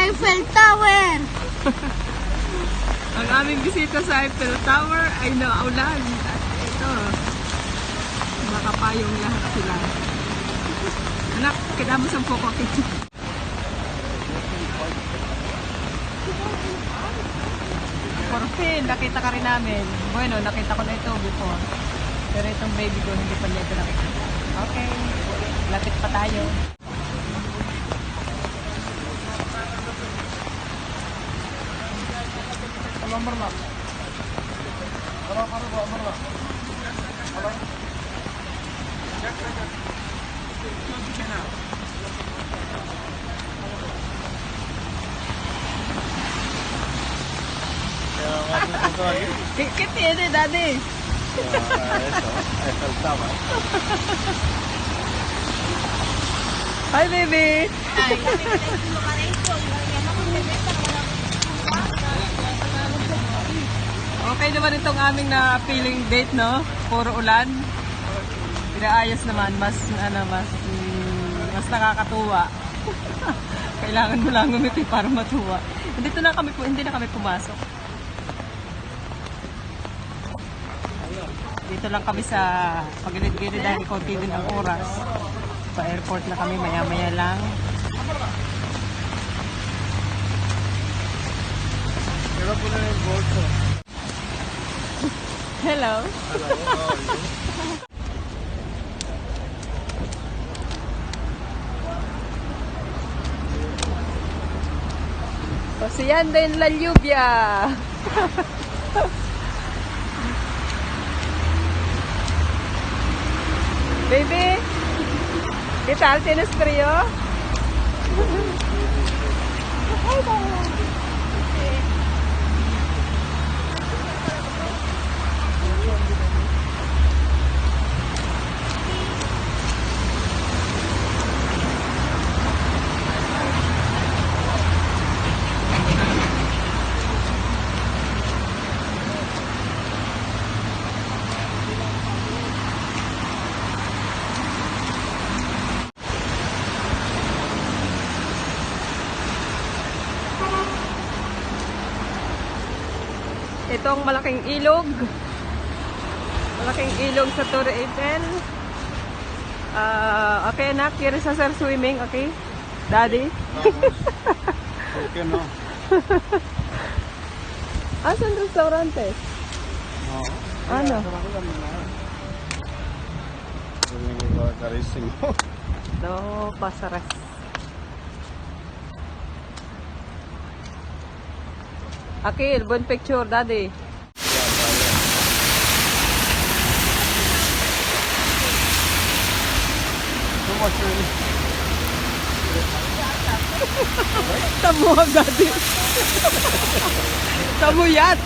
Eiffel Tower! Ang aming bisita sa Eiffel Tower ay naulan. At ito, makapayong lahat sila. Anak, kinamos ang poko kitchen. Porfin, nakita ka rin namin. Bueno, nakita ko na ito before. Pero itong baby ko, hindi pa niya ito nakita. Okay, lapit pa tayo. ¿Qué tiene, Daddy? Eso, Eiffel Tower. Hi, baby! Okay naman itong aming na-feeling date, no? Puro ulan. Pinaayos naman, mas nakakatuwa. Kailangan mo lang ngumiti para matuwa. Hindi na kami pumasok. Dito lang kami sa pagilid-gilid dahil konti din ang oras. Sa airport na kami, maya-maya lang. Quiero poner el bolso. Hello. Hello, how are you? Paseando en la lluvia. Baby, ¿qué tal? ¿Tienes frío? Itong malaking ilog. Malaking ilog sa Torre Eiffel. Okay, anak, ¿quieres hacer swimming? Okay? Daddy? ¿Por qué no? ¿Hacen restaurantes? No. Ano? Carísimo. No, pasares. Akil, buen picture, Daddy. Tamuha, Daddy. Tamuyat.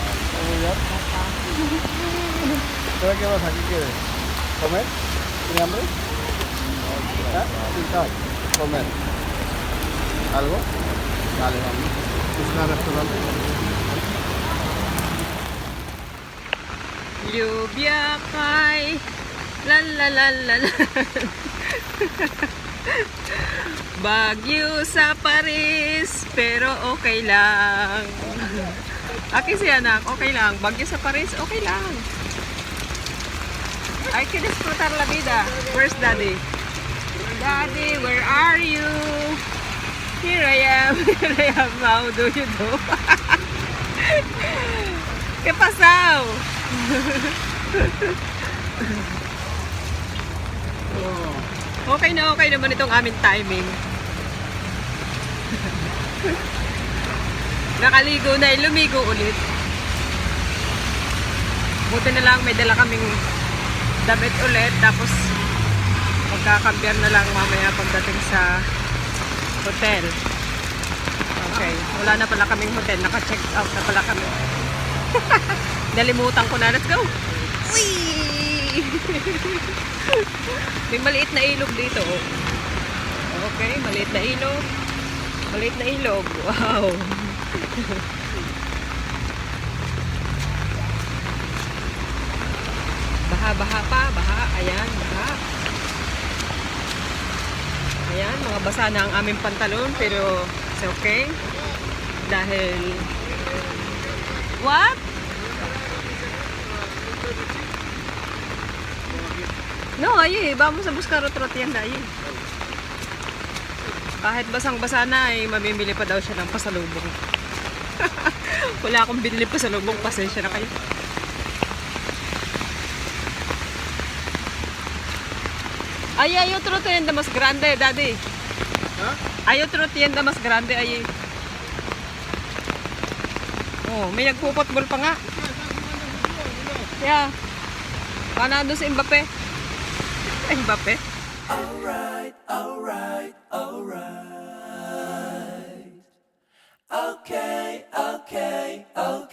¿Pero qué vas aquí? ¿Quieres comer? ¿Tienes hambre? ¿Ah? Comer. ¿Algo? Vale, vamos. ¿Es un restaurante? Lluvia cae, la la la la la. Bagyo sa Paris, pero okay lang. Akin siya, anak, okay lang. Bagyo sa Paris, okay lang. Hay que disfrutar la vida. Where's Daddy? Daddy, where are you? Here I am. Here I am. How do you do? ¿Qué pasó? Okay naman itong aming timing. Nakaligo na, lumigo ulit. Buti na lang may dala kaming damit ulit, tapos magkakambiyan na lang mamaya pagdating sa hotel. Okay, wala na pala kaming hotel, naka-check out na pala kami. Nalimutan ko na. Let's go! Whee! May maliit na ilog dito. Oh. Okay, maliit na ilog. Maliit na ilog. Wow! Baha pa. Baha. Ayan, baha. Ayan, mga basa na ang aming pantalon. Pero, it's okay. Dahil... What? No, ayi. Vamos a buscar otro tienda, ayi. Kahit basang-basa na, ay mamimili pa daw siya ng pasalubong. Wala akong binili pasalubong. Pasensya na kayo. Ay, hay otro tienda mas grande, daddy. ¿Ah? Hay otro tienda mas grande, ay. Oh, may nagpupotbol pa nga. Yeah. Panado si Mbappe. Mbappe. Alright. Okay. Alright. Okay. Alright.